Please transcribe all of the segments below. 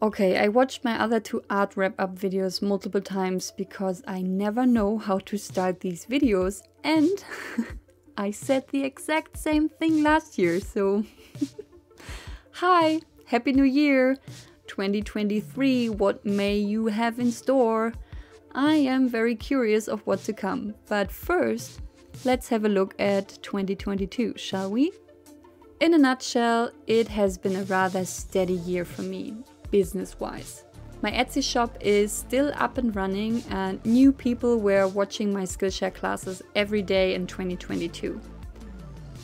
Okay, I watched my other two art wrap-up videos multiple times because I never know how to start these videos, and I said the exact same thing last year, so hi, Happy New Year! 2023, what may you have in store? I am very curious of what to come, but first, let's have a look at 2022, shall we? In a nutshell, it has been a rather steady year for me, business-wise. My Etsy shop is still up and running and new people were watching my Skillshare classes every day in 2022.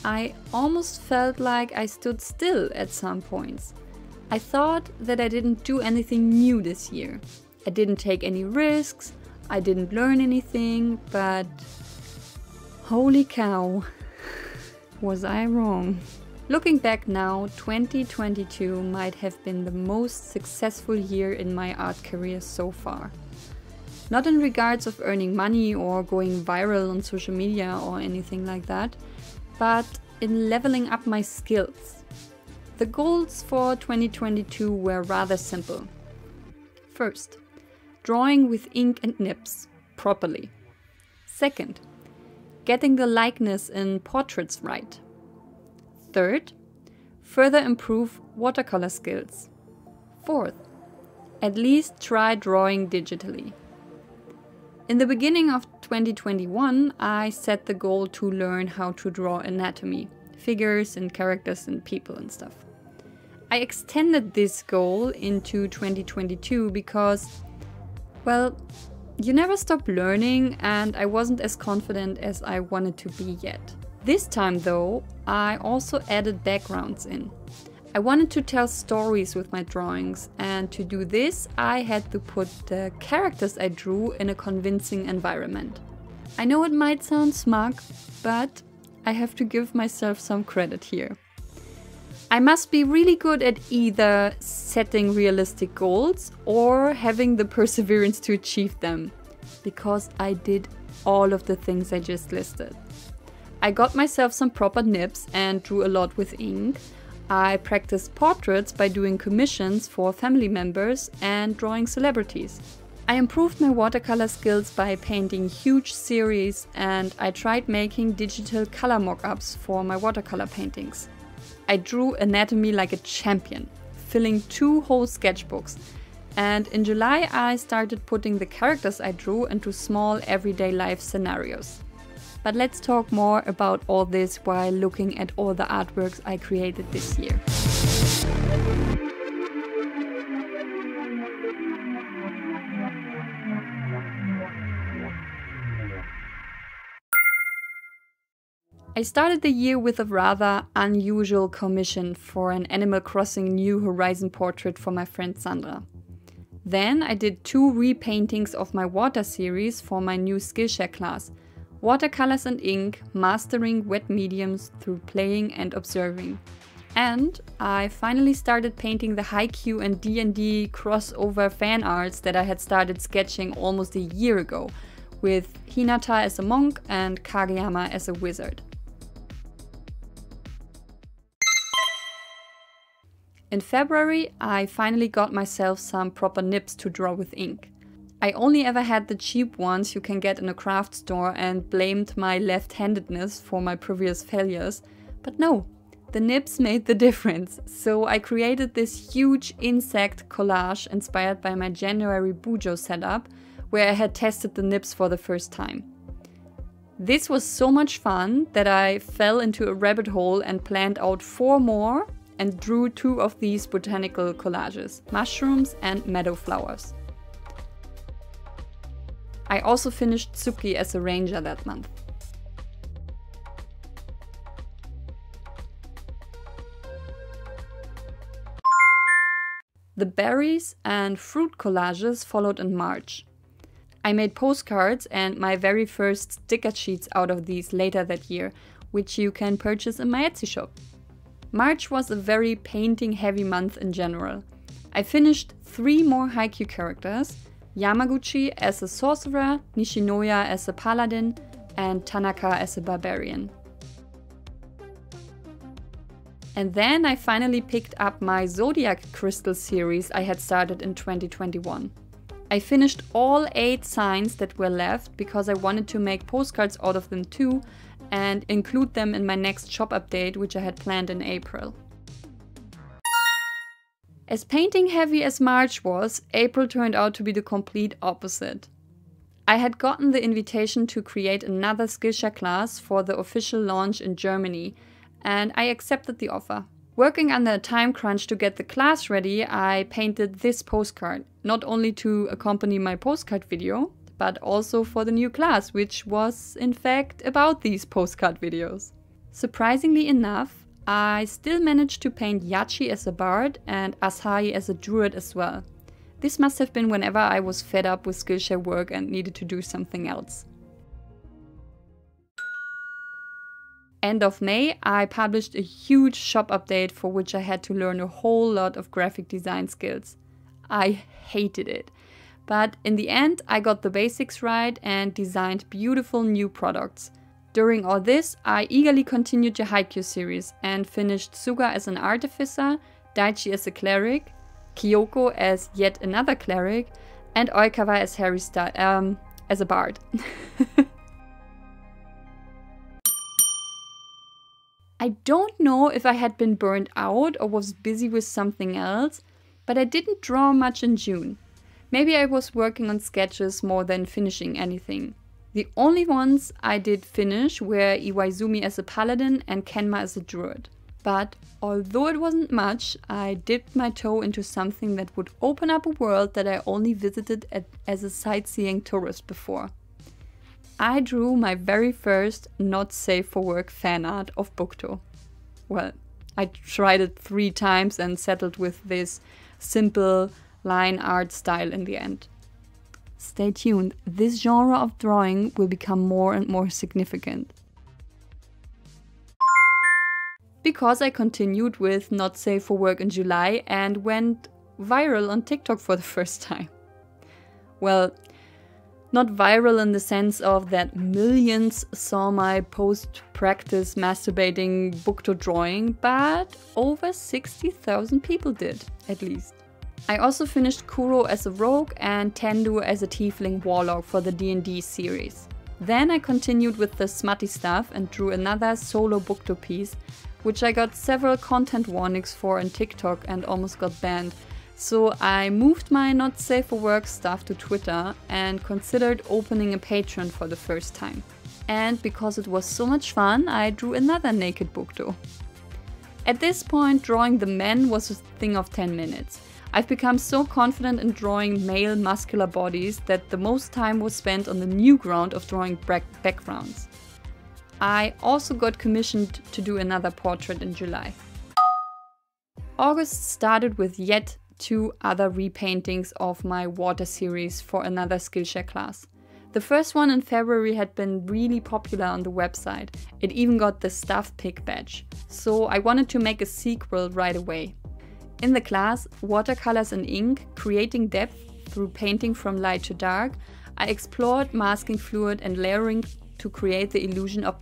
I almost felt like I stood still at some points. I thought that I didn't do anything new this year. I didn't take any risks, I didn't learn anything, but holy cow, was I wrong. Looking back now, 2022 might have been the most successful year in my art career so far. Not in regards of earning money or going viral on social media or anything like that, but in leveling up my skills. The goals for 2022 were rather simple. First, drawing with ink and nibs, properly. Second, getting the likeness in portraits right. Third, further improve watercolor skills. Fourth, at least try drawing digitally. In the beginning of 2021, I set the goal to learn how to draw anatomy, figures and characters and people and stuff. I extended this goal into 2022 because, well, you never stop learning and I wasn't as confident as I wanted to be yet. This time though, I also added backgrounds in. I wanted to tell stories with my drawings, and to do this I had to put the characters I drew in a convincing environment. I know it might sound smug, but I have to give myself some credit here. I must be really good at either setting realistic goals or having the perseverance to achieve them, because I did all of the things I just listed. I got myself some proper nibs and drew a lot with ink. I practiced portraits by doing commissions for family members and drawing celebrities. I improved my watercolor skills by painting huge series, and I tried making digital color mock-ups for my watercolor paintings. I drew anatomy like a champion, filling 2 whole sketchbooks. And in July I started putting the characters I drew into small everyday life scenarios. But let's talk more about all this while looking at all the artworks I created this year. I started the year with a rather unusual commission for an Animal Crossing New Horizon portrait for my friend Sandra. Then I did 2 repaintings of my water series for my new Skillshare class. Watercolors and ink, mastering wet mediums through playing and observing. And I finally started painting the Haikyuu and D&D crossover fan arts that I had started sketching almost a year ago, with Hinata as a monk and Kageyama as a wizard. In February, I finally got myself some proper nibs to draw with ink. I only ever had the cheap ones you can get in a craft store and blamed my left-handedness for my previous failures. But no, the nibs made the difference. So I created this huge insect collage inspired by my January Bujo setup, where I had tested the nibs for the first time. This was so much fun that I fell into a rabbit hole and planned out 4 more and drew 2 of these botanical collages, mushrooms and meadow flowers. I also finished Tsuki as a ranger that month. The berries and fruit collages followed in March. I made postcards and my very first sticker sheets out of these later that year, which you can purchase in my Etsy shop. March was a very painting-heavy month in general. I finished 3 more Haikyuu characters, Yamaguchi as a sorcerer, Nishinoya as a paladin, and Tanaka as a barbarian. And then I finally picked up my Zodiac Crystal series I had started in 2021. I finished all 8 signs that were left because I wanted to make postcards out of them too and include them in my next shop update, which I had planned in April. As painting heavy as March was, April turned out to be the complete opposite. I had gotten the invitation to create another Skillshare class for the official launch in Germany, and I accepted the offer. Working under a time crunch to get the class ready, I painted this postcard, not only to accompany my postcard video, but also for the new class, which was in fact about these postcard videos. Surprisingly enough, I still managed to paint Yachi as a bard and Asahi as a druid as well. This must have been whenever I was fed up with Skillshare work and needed to do something else. End of May, I published a huge shop update for which I had to learn a whole lot of graphic design skills. I hated it. But in the end, I got the basics right and designed beautiful new products. During all this, I eagerly continued the Haikyuu series and finished Suga as an artificer, Daichi as a cleric, Kyoko as yet another cleric, and Oikawa as as a bard. I don't know if I had been burned out or was busy with something else, but I didn't draw much in June. Maybe I was working on sketches more than finishing anything. The only ones I did finish were Iwaizumi as a paladin and Kenma as a druid. But although it wasn't much, I dipped my toe into something that would open up a world that I only visited as a sightseeing tourist before. I drew my very first not safe for work fan art of Bukto. Well, I tried it 3 times and settled with this simple line art style in the end. Stay tuned, this genre of drawing will become more and more significant. Because I continued with Not Safe for Work in July and went viral on TikTok for the first time. Well, not viral in the sense of that millions saw my post-practice masturbating Bukto drawing, but over 60,000 people did, at least. I also finished Kuro as a rogue and Tendu as a tiefling warlock for the D&D series. Then I continued with the smutty stuff and drew another solo Bukto piece, which I got several content warnings for on TikTok and almost got banned. So I moved my not safe for work stuff to Twitter and considered opening a Patreon for the first time. And because it was so much fun, I drew another naked Bukto. At this point, drawing the men was a thing of 10 minutes. I've become so confident in drawing male muscular bodies that the most time was spent on the new ground of drawing backgrounds. I also got commissioned to do another portrait in July. August started with yet 2 other repaintings of my water series for another Skillshare class. The first one in February had been really popular on the website. It even got the Stuff Pick badge. So I wanted to make a sequel right away. In the class, Watercolors and Ink, Creating Depth through Painting from Light to Dark, I explored masking fluid and layering to create the illusion of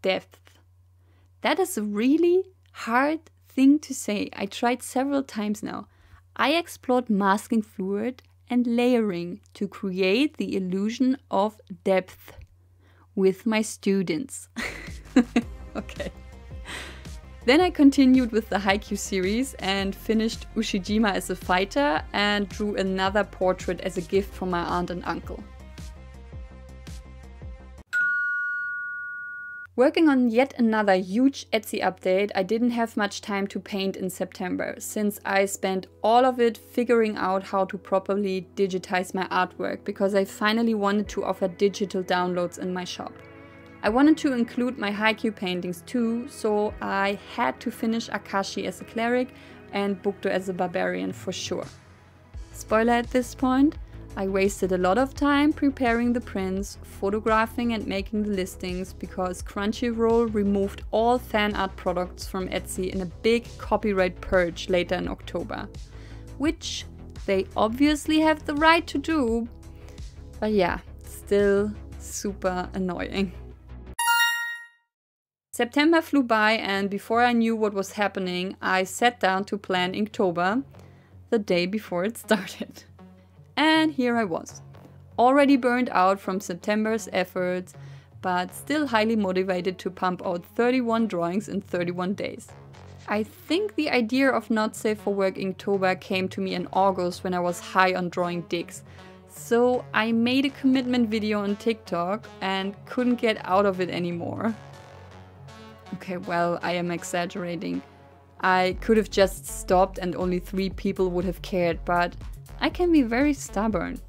depth. That is a really hard thing to say. I tried several times now. I explored masking fluid and layering to create the illusion of depth with my students. Okay. Then I continued with the Haikyuu series and finished Ushijima as a fighter and drew another portrait as a gift from my aunt and uncle. Working on yet another huge Etsy update, I didn't have much time to paint in September, since I spent all of it figuring out how to properly digitize my artwork, because I finally wanted to offer digital downloads in my shop. I wanted to include my Haikyuu paintings too, so I had to finish Akashi as a cleric and Bukto as a barbarian for sure. Spoiler at this point, I wasted a lot of time preparing the prints, photographing and making the listings because Crunchyroll removed all fan art products from Etsy in a big copyright purge later in October. Which they obviously have the right to do, but yeah, still super annoying. September flew by, and before I knew what was happening, I sat down to plan Inktober the day before it started. And here I was, already burned out from September's efforts, but still highly motivated to pump out 31 drawings in 31 days. I think the idea of Not Safe for Work Inktober came to me in August when I was high on drawing dicks. So I made a commitment video on TikTok and couldn't get out of it anymore. Okay, well, I am exaggerating. I could have just stopped and only 3 people would have cared, but I can be very stubborn.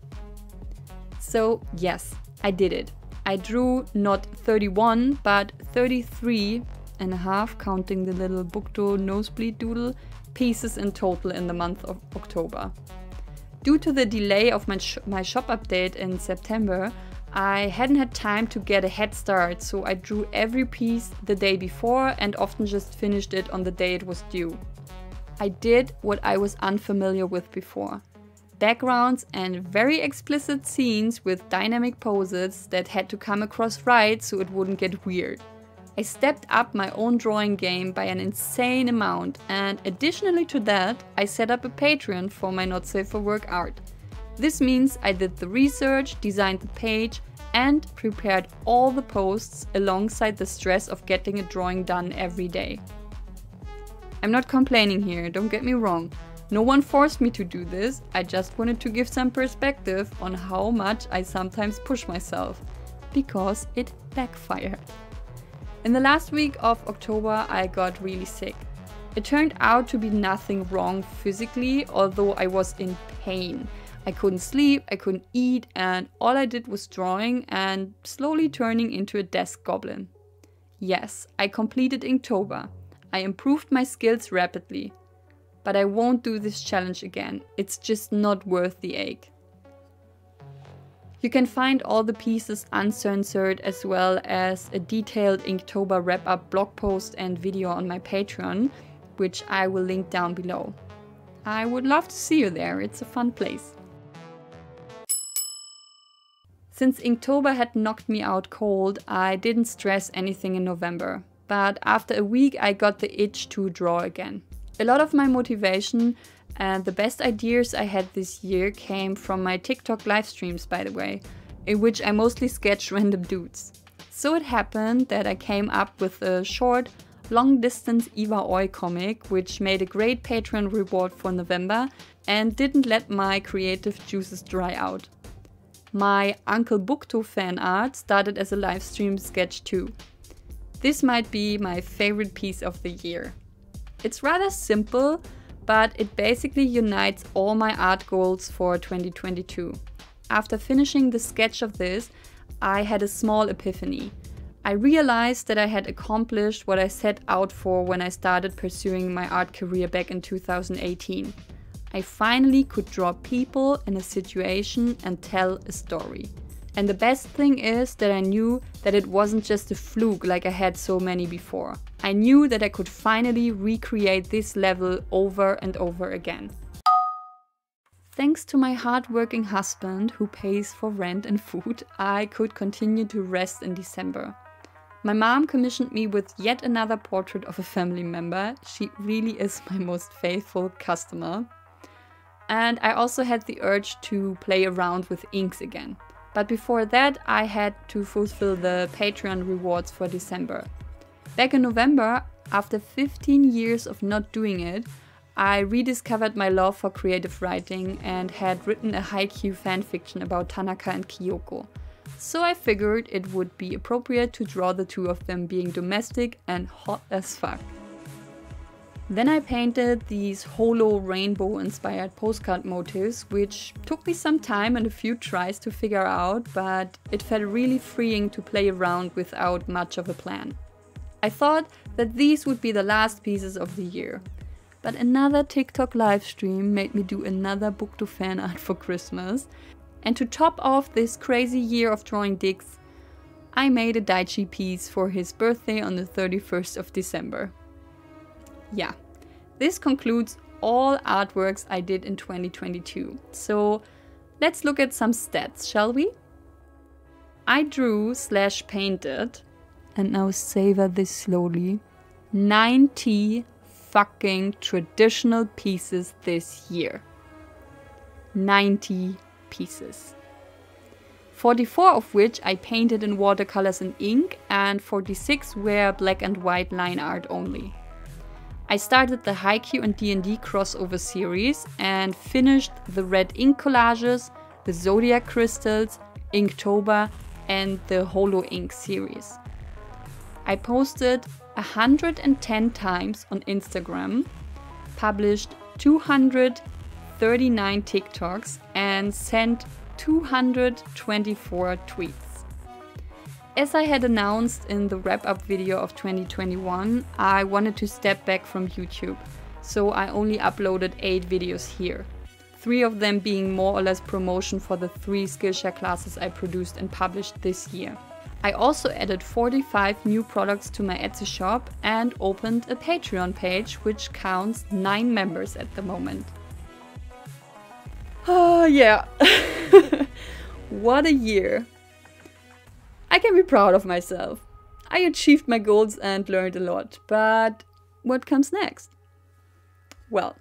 So yes, I did it. I drew not 31, but 33.5, counting the little Bukto nosebleed doodle, pieces in total in the month of October. Due to the delay of my shop update in September, I hadn't had time to get a head start, so I drew every piece the day before and often just finished it on the day it was due. I did what I was unfamiliar with before. Backgrounds and very explicit scenes with dynamic poses that had to come across right so it wouldn't get weird. I stepped up my own drawing game by an insane amount, and additionally to that, I set up a Patreon for my Not Safe for Work art. This means I did the research, designed the page, and prepared all the posts alongside the stress of getting a drawing done every day. I'm not complaining here, don't get me wrong. No one forced me to do this, I just wanted to give some perspective on how much I sometimes push myself, because it backfired. In the last week of October, I got really sick. It turned out to be nothing wrong physically, although I was in pain. I couldn't sleep, I couldn't eat, and all I did was drawing and slowly turning into a desk goblin. Yes, I completed Inktober. I improved my skills rapidly. But I won't do this challenge again. It's just not worth the ache. You can find all the pieces uncensored as well as a detailed Inktober wrap-up blog post and video on my Patreon, which I will link down below. I would love to see you there, it's a fun place. Since Inktober had knocked me out cold, I didn't stress anything in November. But after a week I got the itch to draw again. A lot of my motivation and the best ideas I had this year came from my TikTok live streams, by the way, in which I mostly sketched random dudes. So it happened that I came up with a short, long-distance Eva Oi comic, which made a great Patreon reward for November and didn't let my creative juices dry out. My Uncle Bukto fan art started as a live stream sketch too. This might be my favorite piece of the year. It's rather simple, but it basically unites all my art goals for 2022. After finishing the sketch of this, I had a small epiphany. I realized that I had accomplished what I set out for when I started pursuing my art career back in 2018. I finally could draw people in a situation and tell a story. And the best thing is that I knew that it wasn't just a fluke like I had so many before. I knew that I could finally recreate this level over and over again. Thanks to my hard-working husband, who pays for rent and food, I could continue to rest in December. My mom commissioned me with yet another portrait of a family member. She really is my most faithful customer. And I also had the urge to play around with inks again. But before that, I had to fulfill the Patreon rewards for December. Back in November, after 15 years of not doing it, I rediscovered my love for creative writing and had written a haiku fanfiction about Tanaka and Kyoko. So I figured it would be appropriate to draw the two of them being domestic and hot as fuck. Then I painted these holo rainbow-inspired postcard motifs, which took me some time and a few tries to figure out, but it felt really freeing to play around without much of a plan. I thought that these would be the last pieces of the year. But another TikTok livestream made me do another Bukto fan art for Christmas. And to top off this crazy year of drawing dicks, I made a Daichi piece for his birthday on the 31st of December. Yeah, this concludes all artworks I did in 2022. So let's look at some stats, shall we? I drew/painted and now savor this slowly, 90 fucking traditional pieces this year. 90 pieces. 44 of which I painted in watercolors and ink, and 46 were black and white line art only. I started the Haikyuu and D&D crossover series and finished the red ink collages, the zodiac crystals, Inktober, and the holo ink series. I posted 110 times on Instagram, published 239 TikToks, and sent 224 tweets. As I had announced in the wrap-up video of 2021, I wanted to step back from YouTube, so I only uploaded 8 videos here. 3 of them being more or less promotion for the 3 Skillshare classes I produced and published this year. I also added 45 new products to my Etsy shop and opened a Patreon page, which counts 9 members at the moment. Oh yeah, what a year! I can be proud of myself. I achieved my goals and learned a lot, but what comes next? Well,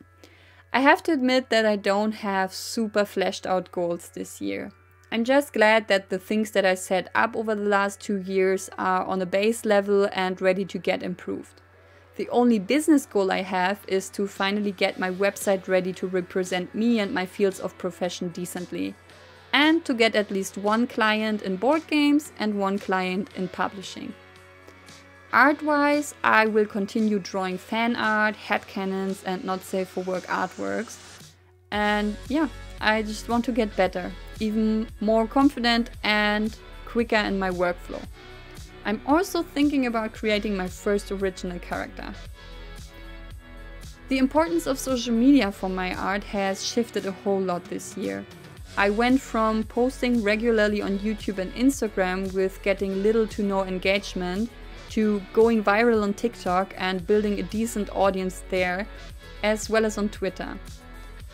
I have to admit that I don't have super fleshed out goals this year. I'm just glad that the things that I set up over the last 2 years are on a base level and ready to get improved. The only business goal I have is to finally get my website ready to represent me and my fields of profession decently, and to get at least 1 client in board games and 1 client in publishing. Art-wise, I will continue drawing fan art, headcanons, and not safe for work artworks. And yeah, I just want to get better, even more confident and quicker in my workflow. I'm also thinking about creating my first original character. The importance of social media for my art has shifted a whole lot this year. I went from posting regularly on YouTube and Instagram with getting little to no engagement to going viral on TikTok and building a decent audience there, as well as on Twitter.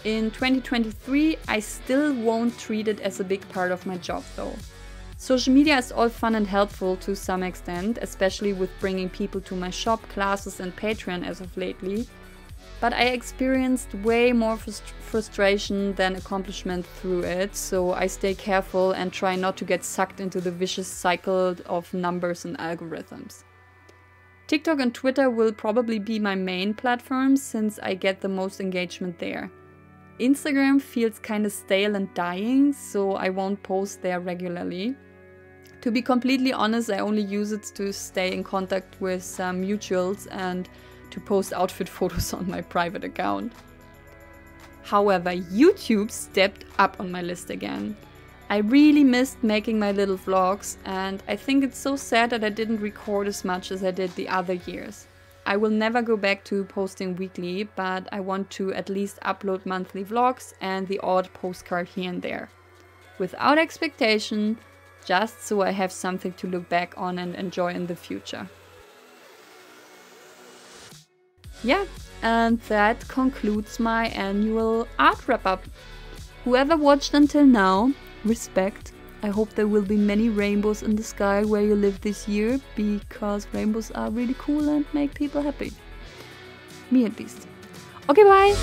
In 2023, I still won't treat it as a big part of my job though. Social media is all fun and helpful to some extent, especially with bringing people to my shop, classes and Patreon as of lately. But I experienced way more frustration than accomplishment through it, so I stay careful and try not to get sucked into the vicious cycle of numbers and algorithms. TikTok and Twitter will probably be my main platforms since I get the most engagement there. Instagram feels kinda stale and dying, so I won't post there regularly. To be completely honest, I only use it to stay in contact with some mutuals and to post outfit photos on my private account. However, YouTube stepped up on my list again. I really missed making my little vlogs, and I think it's so sad that I didn't record as much as I did the other years. I will never go back to posting weekly, but I want to at least upload monthly vlogs and the odd postcard here and there. Without expectation, just so I have something to look back on and enjoy in the future. Yeah, and that concludes my annual art wrap-up. Whoever watched until now, respect. I hope there will be many rainbows in the sky where you live this year, because rainbows are really cool and make people happy. Me at least. Okay, bye!